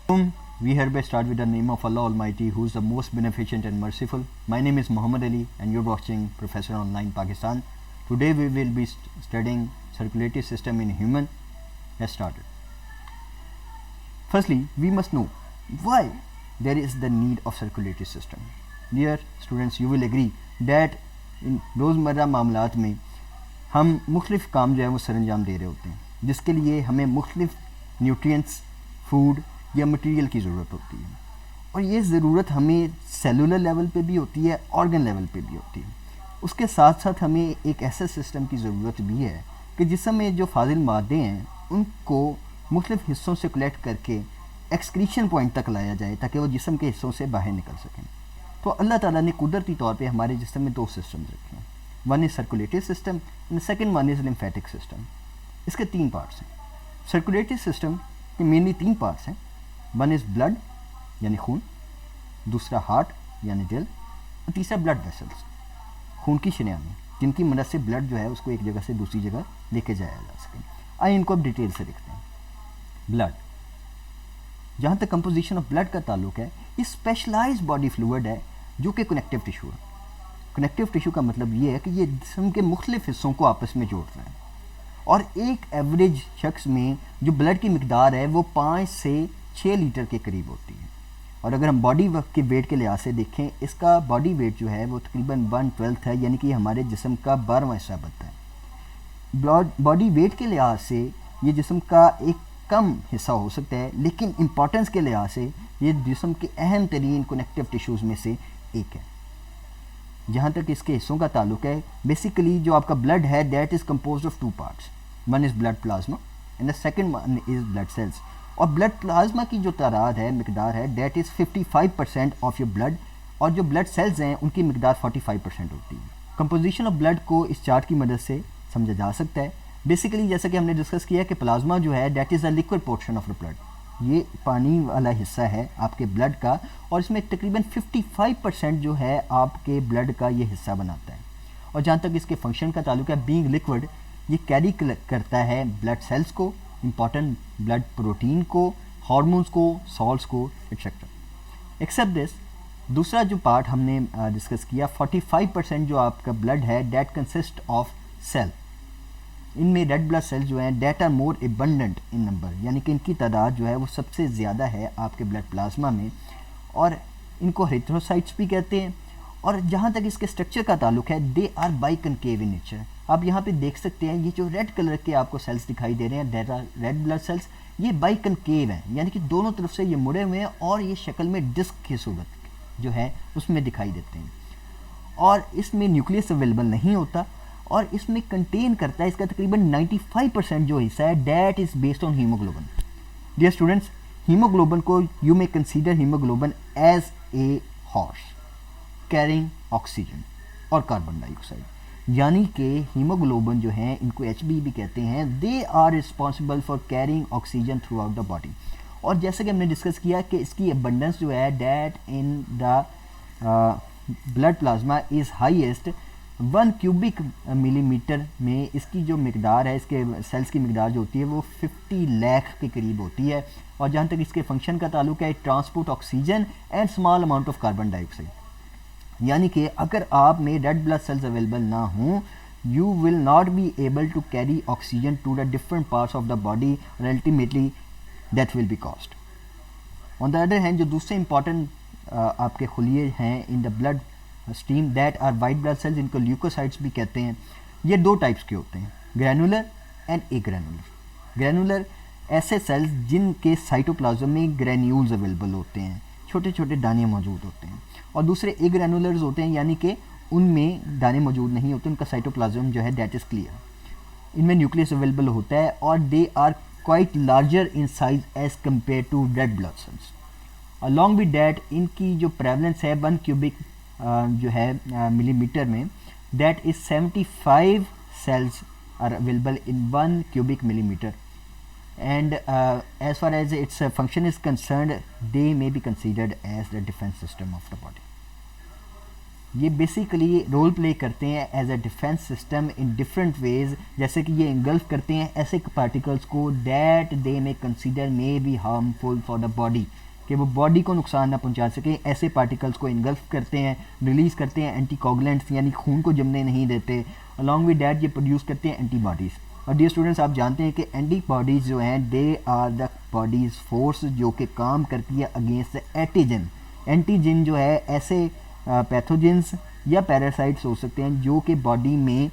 We hereby start with the name of Allah Almighty, who is the most beneficent and merciful. My name is Muhammad Ali, and you're watching Professor Online Pakistan. Today we will be studying circulatory system in human. Let's start it. Firstly, we must know why there is the need of circulatory system. Dear students, you will agree that in रोज़मर्रा मामलात में हम मुख्तलिफ़ काम जो है वो सरंजाम दे रहे होते हैं, जिसके लिए हमें मुख्तलिफ़ न्यूट्रिएंट्स, फूड या मटेरियल की ज़रूरत होती है, और ये ज़रूरत हमें सेलुलर लेवल पे भी होती है, ऑर्गन लेवल पे भी होती है. उसके साथ साथ हमें एक ऐसे सिस्टम की ज़रूरत भी है कि जिसमें में जो फाजिल मादे हैं उनको मुख्तलिफ़ हिस्सों से कलेक्ट करके एक्सक्रीशन पॉइंट तक लाया जाए ताकि वो जिस्म के हिस्सों से बाहर निकल सकें. तो अल्लाह ताला ने कुदरती तौर पे हमारे जिस्म में दो सिस्टम रखे हैं. One is circulatory system and second one is lymphatic system. इसके तीन पार्ट्स हैं. सर्कुलेटरी सिस्टम के मेनली तीन पार्ट्स हैं. वन इज़ ब्लड यानी खून, दूसरा हार्ट यानी दिल, और तीसरा ब्लड वेसल्स, खून की शरियानी, जिनकी मदद से ब्लड जो है उसको एक जगह से दूसरी जगह लेके जाया जा सके. आइए इनको अब डिटेल से देखते हैं. ब्लड, जहाँ तक कंपोजिशन ऑफ ब्लड का ताल्लुक है, ये स्पेशलाइज्ड बॉडी फ्लूइड है जो कि कनेक्टिव टिश्यू है. कनेक्टिव टिश्यू का मतलब ये है कि ये जिस्म के मुख्तलिफ हिस्सों को आपस में जोड़ रहे हैं, और एक एवरेज शख्स में जो ब्लड की मिकदार है वो 5 से 6 लीटर के करीब होती है. और अगर हम बॉडी के वेट के लिहाज से देखें, इसका बॉडी वेट जो है वो तकरीबन 1/12 है, यानी कि हमारे जिस्म का 12वां हिस्सा बनता है. बॉडी वेट के लिहाज से ये जिस्म का एक कम हिस्सा हो सकता है, लेकिन इम्पॉर्टेंस के लिहाज से ये जिस्म के अहम तरीन कनेक्टिव टिश्यूज़ में से एक है. जहाँ तक इसके हिस्सों का ताल्लुक है, बेसिकली जो आपका ब्लड है that is compose of two parts. One is blood plasma and the second one is blood cells. और ब्लड प्लाज्मा की जो तादाद है, मिकदार है, that is 55% of your blood, और जो ब्लड सेल्स हैं उनकी मिकदार 45% होती है. कंपोजिशन ऑफ ब्लड को इस चार्ट की मदद से समझा जा सकता है. बेसिकली जैसा कि हमने डिस्कस किया कि प्लाज्मा जो है that is a liquid portion of the blood. ये पानी वाला हिस्सा है आपके ब्लड का, और इसमें तकरीबन 55% जो है आपके ब्लड का ये हिस्सा बनाता है. और जहाँ तक इसके फंक्शन का ताल्लुक है, बीइंग लिक्विड, ये कैरी करता है ब्लड सेल्स को, इम्पॉर्टेंट ब्लड प्रोटीन को, हार्मोन्स को, सॉल्ट्स को, एक्सेट्रा. एक्सेप्ट दिस, दूसरा जो पार्ट हमने डिस्कस किया, 45% जो आपका ब्लड है दैट कंसिस्ट ऑफ सेल. इनमें रेड ब्लड सेल्स जो हैं that are more abundant in number, यानी कि इनकी तादाद जो है वो सबसे ज़्यादा है आपके ब्लड प्लाज्मा में, और इनको एरिथ्रोसाइट्स भी कहते हैं. और जहाँ तक इसके स्ट्रक्चर का ताल्लुक है, they are biconcave in nature. आप यहाँ पे देख सकते हैं ये जो रेड कलर के आपको सेल्स दिखाई दे रहे हैं, that are red blood cells, ये बाइकनकेव हैं, यानी कि दोनों तरफ से ये मुड़े हुए हैं, और ये शक्ल में डिस्क की सूरत जो है उसमें दिखाई देते हैं. और इसमें न्यूक्लियस अवेलेबल नहीं होता, और इसमें कंटेन करता है, इसका तकरीबन 95% जो हिस्सा है that is based on haemoglobin. Dear students, haemoglobin को you may consider haemoglobin as a horse carrying oxygen और कार्बन डाइऑक्साइड. यानी कि हीमोग्लोबिन जो है, इनको HB भी कहते हैं, they are responsible for carrying oxygen throughout the body. और जैसे कि हमने डिस्कस किया कि इसकी अबंडेंस जो है that in the blood plasma is highest. 1 cubic millimetre में इसकी जो मिकदार है, इसके सेल्स की मिकदार जो होती है वो 50 लाख के करीब होती है. और जहाँ तक इसके फंक्शन का ताल्लुक है, transport oxygen and small amount of carbon dioxide. यानी कि अगर आप में रेड ब्लड सेल्स अवेलेबल ना हों, you will not be able to carry oxygen to the different parts of the body, और ultimately that will be cost. On the other hand, जो दूसरे इंपॉर्टेंट आपके खुलिए हैं in the blood stream that are white blood cells, इनको leucocytes भी कहते हैं. ये दो टाइप्स के होते हैं, granular and agranular. Granular ऐसे सेल्स जिनके साइटोप्लाज्म में ग्रैन्यूल्स अवेलेबल होते हैं, छोटे छोटे दाने मौजूद होते हैं. और दूसरे ए ग्रैनुलर्स होते हैं, यानी कि उनमें दाने मौजूद नहीं होते, उनका साइटोप्लाज्म जो है दैट इज़ क्लियर. इनमें न्यूक्लियस अवेलेबल होता है, और they are quite larger in size as compare to red blood cells. Along with that, इनकी जो प्रेवलेंस है 1 क्यूबिक जो है मिलीमीटर में, that is 75 cells are available in 1 cubic millimeter, and as far as its function is concerned, they may be considered as the defense system of the body. ये basically role play करते हैं as a defence system in different ways, जैसे कि ये engulf करते हैं ऐसे particles को that they may consider may be harmful for the body, कि वो बॉडी को नुकसान ना पहुंचा सके। ऐसे पार्टिकल्स को इंगल्फ करते हैं, रिलीज़ करते हैं एंटीकोगुलेंट्स यानी खून को जमने नहीं देते। अलॉन्ग विद डैट ये प्रोड्यूस करते हैं एंटीबॉडीज़। और डियर स्टूडेंट्स, आप जानते हैं कि एंटीबॉडीज़ जो हैं they are the bodies force जो कि काम करती है अगेंस्ट एंटीजन। एंटीजन जो है ऐसे पैथोजेंस या पैरासाइट्स हो सकते हैं जो कि बॉडी में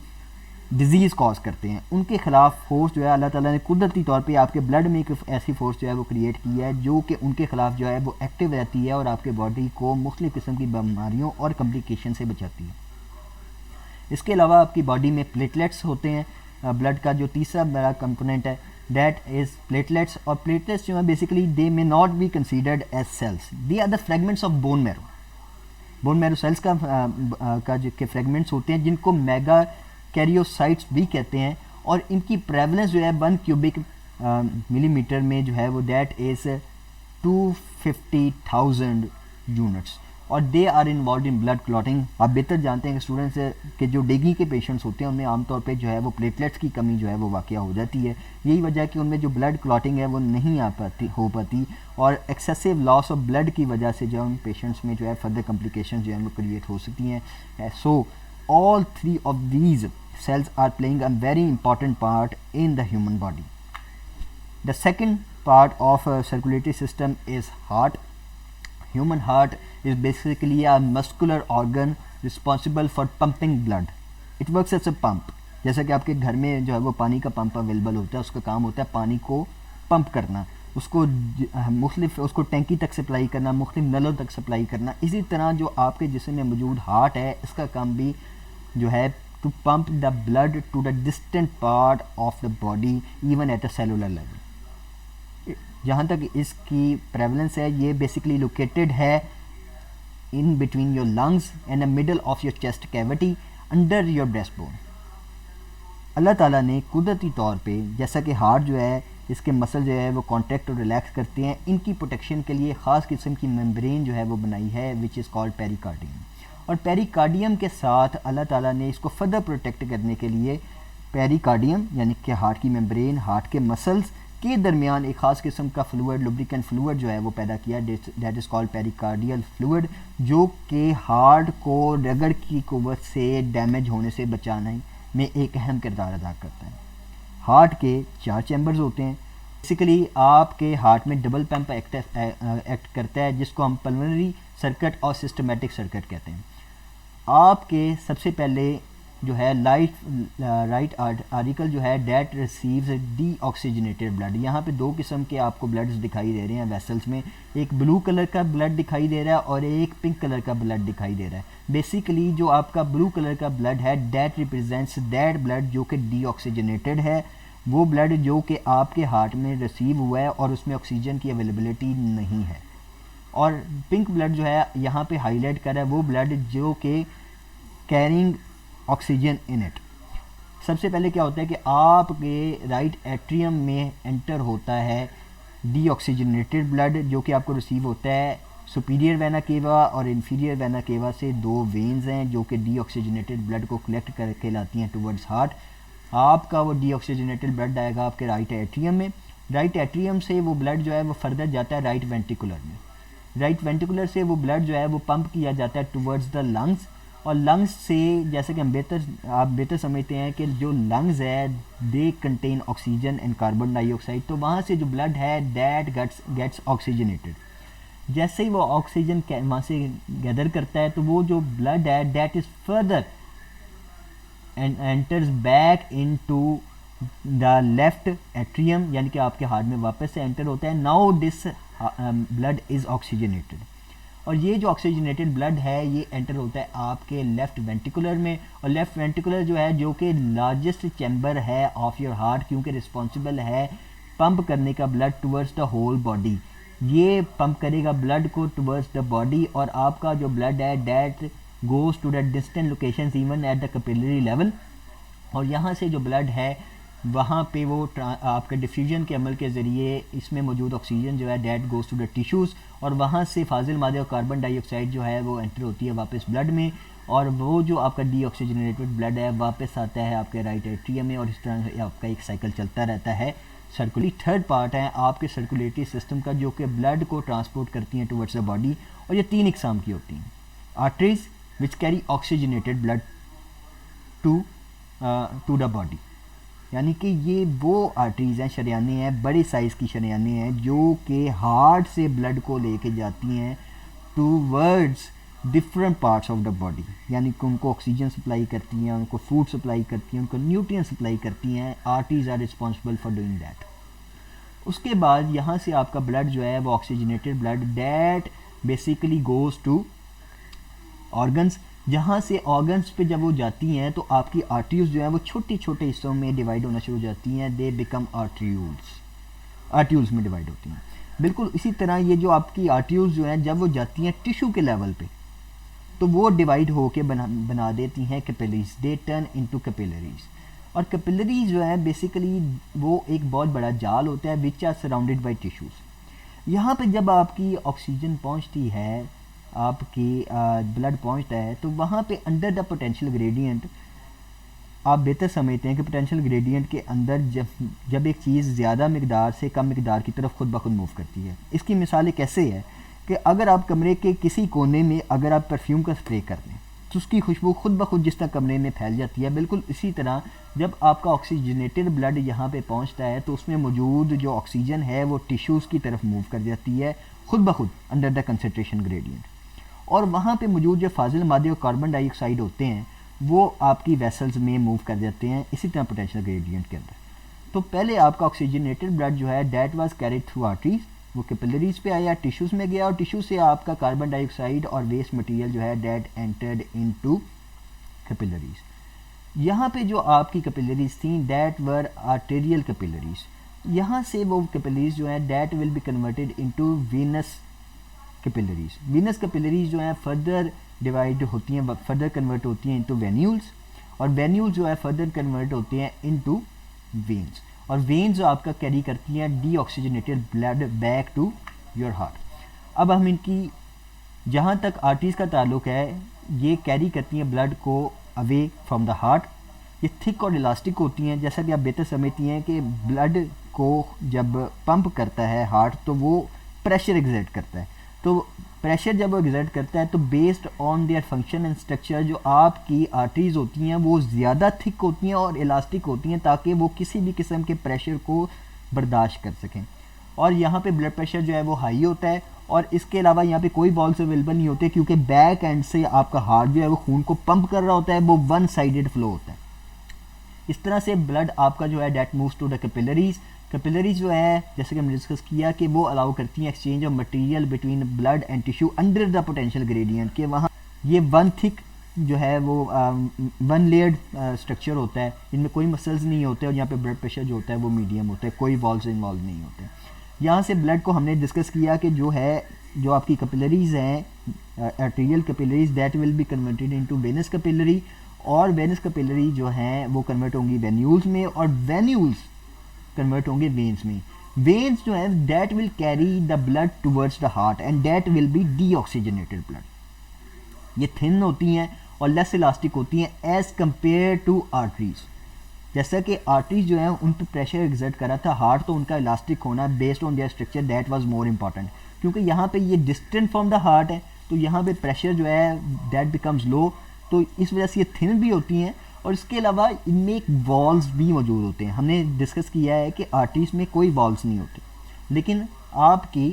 डिजीज़ कॉज करते हैं, उनके ख़िलाफ़ फोर्स जो है अल्लाह ताला ने कुदरती तौर पे आपके ब्लड में एक ऐसी फोर्स जो है वो क्रिएट की है जो कि उनके ख़िलाफ़ जो है वो एक्टिव रहती है और आपके बॉडी को मुख्तलिफ़ किस्म की बीमारियों और कम्प्लिकेशन से बचाती है। इसके अलावा आपकी बॉडी में प्लेटलेट्स होते हैं, ब्लड का जो तीसरा बड़ा कंपोनेंट है दैट इज़ प्लेटलेट्स। और प्लेटलेट्स जो है basically they may not be considered as cells, they are the fragments of bone marrow. Bone marrow cells का जो के फ्रेगमेंट्स होते हैं जिनको मेगा कैरियोसाइट्स भी कहते हैं, और इनकी प्रेवलेंस जो है 1 क्यूबिक मिलीमीटर में जो है वो दैट इज़ 250,000 यूनिट्स। और they are involved in blood clotting. आप बेहतर जानते हैं कि स्टूडेंट्स के जो डेंगू के पेशेंट्स होते हैं उनमें आमतौर पे जो है वो प्लेटलेट्स की कमी जो है वो वाक़या हो जाती है। यही वजह है कि उनमें जो ब्लड क्लॉटिंग है वो नहीं हो पाती, और एक्सेसिव लॉस ऑफ ब्लड की वजह से जो उन पेशेंट्स में जो है फर्दर कॉम्प्लिकेशन जो है वो क्रिएट हो सकती हैं। So all 3 of these cells are playing a very important part in the human body. The second part of a circulatory system is heart. Human heart is basically a muscular organ responsible for pumping blood. It works as a pump. जैसा कि आपके घर में जो है वो पानी का पंप अवेलेबल होता है, उसका काम होता है पानी को पंप करना, उसको मुख्तलिफ उसको टैंकी तक सप्लाई करना, मुख्तलिफ नलों तक सप्लाई करना। इसी तरह जो आपके जिस्म में मौजूद हार्ट है इसका काम भी जो है to pump the blood to the distant part of the body even at a cellular level. जहाँ तक इसकी prevalence है ये basically located है in between your lungs and the middle of your chest cavity under your breastbone. अल्लाह ताला ने कुदरती तौर पे जैसा कि हार्ट जो है इसके मसल जो है वो कॉन्ट्रैक्ट और रिलैक्स करते हैं, इनकी प्रोटेक्शन के लिए ख़ास किस्म की मेम्ब्रेन जो है वो बनाई है विच इज़ कॉल्ड पेरिकार्डियम। और पेरिकार्डियम के साथ अल्लाह ताला ने इसको फर्दर प्रोटेक्ट करने के लिए पेरिकार्डियम यानी कि हार्ट की मेम्ब्रेन, हार्ट के मसल्स के दरमियान एक ख़ास किस्म का फ्लूइड, लुब्रिकेंट फ्लूइड जो है वो पैदा किया, that is called pericardial fluid, जो कि हार्ट को रगड़ की कुव्वत से डैमेज होने से बचाने में एक अहम किरदार अदा करता है। हार्ट के 4 चैम्बर्स होते हैं। बेसिकली आपके हार्ट में डबल पंप एक्ट करता है जिसको हम पल्मोनरी सर्किट और सिस्टमेटिक सर्किट कहते हैं। आपके सबसे पहले जो है राइट आर्टिकल जो है डेट रिसीव्स डीऑक्सीजनेटेड ब्लड। यहाँ पे 2 किस्म के आपको ब्लड्स दिखाई दे रहे हैं वेसल्स में, एक ब्लू कलर का ब्लड दिखाई दे रहा है और एक पिंक कलर का ब्लड दिखाई दे रहा है। बेसिकली जो आपका ब्लू कलर का ब्लड है डेट रिप्रेजेंट्स दैट ब्लड जो कि डीऑक्सीजनेटेड है, वो ब्लड जो कि आपके हार्ट में रिसीव हुआ है और उसमें ऑक्सीजन की अवेलेबिलिटी नहीं है। और पिंक ब्लड जो है यहाँ पे हाईलाइट कर रहा है वो ब्लड जो कि कैरिंग ऑक्सीजन इन इट। सबसे पहले क्या होता है कि आपके राइट एट्रियम में एंटर होता है डीऑक्सीजनेटेड ब्लड जो कि आपको रिसीव होता है सुपीरियर वेना केवा और इन्फीरियर वेना केवा से 2 वेन्स हैं जो कि डीऑक्सीजनेटेड ब्लड को कलेक्ट करके लाती हैं टुवर्ड्स हार्ट। आपका वो डीऑक्सीजनेटेड ब्लड आएगा आपके राइट एट्रियम में। राइट एट्रियम से वो ब्लड जो है वो फर्दर जाता है राइट वेंट्रिकुलर में। राइट वेंट्रिकुलर से वो ब्लड जो है वो पंप किया जाता है टुवर्ड्स द लंग्स, और लंग्स से जैसे कि आप बेहतर समझते हैं कि जो लंग्स है they contain oxygen and carbon dioxide, तो वहाँ से जो ब्लड है दैट गेट्स ऑक्सीजनेटेड। जैसे ही वो ऑक्सीजन वहाँ से गैदर करता है तो वो जो ब्लड है that is further and enters back into the left atrium, यानी कि आपके हार्ट में वापस से एंटर होता है। Now this blood is oxygenated, और ये जो ऑक्सीजनेटेड ब्लड है ये एंटर होता है आपके लेफ़्ट वेंट्रिकुलर में। और लेफ़्ट वेंट्रिकुलर जो है जो कि लार्जेस्ट चैम्बर है ऑफ योर हार्ट, क्योंकि रिस्पॉन्सिबल है पंप करने का blood towards the whole body. ये पंप करेगा ब्लड को टुवर्ड्स द बॉडी, और आपका जो ब्लड है that goes to the distant locations even at the capillary level, और यहाँ से जो ब्लड है वहाँ पे वो आपके डिफ्यूजन के अमल के ज़रिए इसमें मौजूद ऑक्सीजन जो है that goes to the tissues, और वहाँ से फाजिल मादे और कार्बन डाइऑक्साइड जो है वो एंटर होती है वापस ब्लड में, और वो जो आपका डीऑक्सीजनेटेड ब्लड है वापस आता है आपके राइट एट्रियम में, और इस तरह से आपका एक साइकिल चलता रहता है। सर्कुलेटरी थर्ड पार्ट है आपके सर्कुलेटरी सिस्टम का, जो कि ब्लड को ट्रांसपोर्ट करती हैं टुवर्ड्स द बॉडी, और ये 3 इकसाम की होती हैं। Arteries which carry oxygenated blood to the body, यानी कि ये वो आर्टरीज हैं, शरियाने हैं, बड़े साइज़ की शरियाने हैं जो कि हार्ट से ब्लड को लेके जाती हैं towards different parts of the body, यानी कि उनको ऑक्सीजन सप्लाई करती हैं, उनको फूड सप्लाई करती हैं, उनको न्यूट्रिएंट सप्लाई करती हैं। Arteries are responsible for doing that. उसके बाद यहाँ से आपका ब्लड जो है वो oxygenated blood that basically goes to organs, जहाँ से ऑर्गन्स पे जब वो जाती हैं तो आपकी आर्टरीज जो है वो छोटे छोटे हिस्सों में डिवाइड होना शुरू हो जाती हैं, दे बिकम आर्ट्यूल्स में डिवाइड होती हैं। बिल्कुल इसी तरह ये जो आपकी आर्टरीज जो हैं जब वो जाती हैं टिश्यू के लेवल पे तो वो डिवाइड होके बना देती हैं capillaries, they turn into capillaries. और कैपिलरीज जो है बेसिकली वो एक बहुत बड़ा जाल होता है which are surrounded by tissues. यहाँ पे जब आपकी ऑक्सीजन पहुँचती है, आपकी ब्लड पहुँचता है, तो वहाँ पे अंडर द पोटेंशियल ग्रेडियंट आप बेहतर समझते हैं कि पोटेंशियल ग्रेडियंट के अंदर जब एक चीज़ ज़्यादा मकदार से कम मकदार की तरफ खुद ब खुद मूव करती है। इसकी मिसाल कैसे है कि अगर आप कमरे के किसी कोने में अगर आप परफ्यूम का स्प्रे कर दें तो उसकी खुशबू खुद ब खुद जिस तरह कमरे में फैल जाती है, बिल्कुल इसी तरह जब आपका ऑक्सीजनेटेड ब्लड यहाँ पे पहुँचता है तो उसमें मौजूद जो ऑक्सीजन है वो टिश्यूज़ की तरफ मूव कर जाती है खुद ब खुद अंडर द कंसनट्रेशन ग्रेडियंट, और वहाँ पे मौजूद जो फाजिल मादे और कार्बन डाइऑक्साइड होते हैं वो आपकी वेसल्स में मूव कर जाते हैं इसी तरह पोटेंशियल ग्रेडियंट के अंदर। तो पहले आपका ऑक्सीजनेटेड ब्लड जो है that was carried through arteries, वो कैपिलरीज पे आया, टिश्यूज़ में गया, और टिश्यू से आपका कार्बन डाइऑक्साइड और वेस्ट मटेरियल जो है डैट एंटर्ड इनटू कैपिलरीज। यहाँ पे जो आपकी कैपिलरीज थी डैट वर आर्टेरियल कैपिलरीज, यहाँ से वो कैपिलरीज जो है that will be converted into Venus capillaries. Venus capillaries जो है फर्दर डिवाइड होती हैं, फर्दर कन्वर्ट होती हैं इनटू वेन्यूल्स, और वेन्यूल्स जो है फर्दर कन्वर्ट होती हैं इनटू वेन्स, और वेन्स जो आपका कैरी करती हैं deoxygenated blood back to your heart. अब हम इनकी जहाँ तक आर्टरीज का ताल्लुक है ये कैरी करती हैं ब्लड को अवे फ्रॉम द हार्ट। ये थिक और इलास्टिक होती हैं, जैसा कि आप बेहतर समझती हैं कि ब्लड को जब पंप करता है हार्ट तो वो प्रेशर एग्जर्ट करता है, तो प्रेशर जब वो एग्जर्ट करता है तो based on their function and structure जो आपकी आर्टरीज होती हैं वो ज़्यादा थिक होती हैं और इलास्टिक होती हैं ताकि वो किसी भी किस्म के प्रेशर को बर्दाश्त कर सकें। और यहाँ पे ब्लड प्रेशर जो है वो हाई होता है, और इसके अलावा यहाँ पे कोई वॉल्व्स अवेलेबल नहीं होते क्योंकि बैक एंड से आपका हार्ट जो है वो खून को पंप कर रहा होता है, वो वन साइडेड फ्लो होता है। इस तरह से ब्लड आपका जो है that moves to the capillaries. Capillaries जो है जैसे कि हमने डिस्कस किया कि वो अलाउ करती हैं exchange of material between blood and tissue under the potential gradient, के वहाँ ये वन थिक जो है वो वन लेयर्ड स्ट्रक्चर होता है, इनमें कोई मसल्स नहीं होते, और यहाँ पे ब्लड प्रेशर जो होता है वो मीडियम होता है, कोई वॉल्व्स इन्वॉल्व नहीं होते। यहाँ से ब्लड को हमने डिस्कस किया कि जो आपकी कैपिलरीज हैं arterial capillaries that will be converted into venous capillary, और वेनस कैपिलरी जो हैं वो कन्वर्ट होंगी वेन्यूल्स में, और वेन्यूल्स कन्वर्ट होंगे वेन्स में। वेन्स जो है that will carry the blood towards the heart and that will be deoxygenated blood. ये थिन होती हैं और लेस इलास्टिक होती हैं एज कंपेयर टू आर्टरीज। जैसा कि आर्टरीज जो है उन पर प्रेशर एग्जर्ट करा था, हार्ट तो उनका इलास्टिक होना based on their structure that was more important, क्योंकि यहाँ पे ये डिस्टेंट फ्रॉम द हार्ट है तो यहाँ पे प्रेशर जो है दैट बिकम्स लो, तो इस वजह से ये थिन भी होती हैं। और इसके अलावा इनमें एक वॉल्व्स भी मौजूद होते हैं। हमने डिस्कस किया है कि आर्टरीज में कोई वॉल्व्स नहीं होते, लेकिन आपकी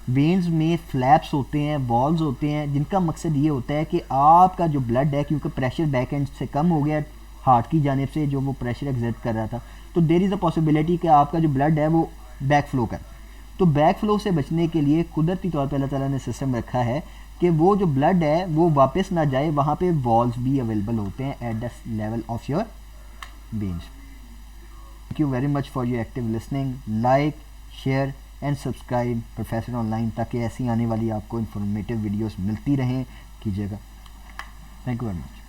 वेन्स में फ्लैप्स होते हैं, वॉल्व्स होते हैं, जिनका मकसद ये होता है कि आपका जो ब्लड है, क्योंकि प्रेशर बैक एंड से कम हो गया हार्ट की जानिब से जो वो प्रेशर एग्जर्ट कर रहा था, तो देयर इज़ अ पॉसिबिलिटी कि आपका जो ब्लड है वो बैक फ्लो कर, तो बैक फ्लो से बचने के लिए कुदरती तौर पर अल्लाह ताला ने सिस्टम रखा है कि वो जो ब्लड है वो वापस ना जाए, वहाँ पे वॉल्व्स भी अवेलेबल होते हैं at the level of your veins. Thank you very much for your active listening. Like, share and subscribe professor online, ताकि ऐसी आने वाली आपको इन्फॉर्मेटिव वीडियोस मिलती रहें कीजिएगा। Thank you very much.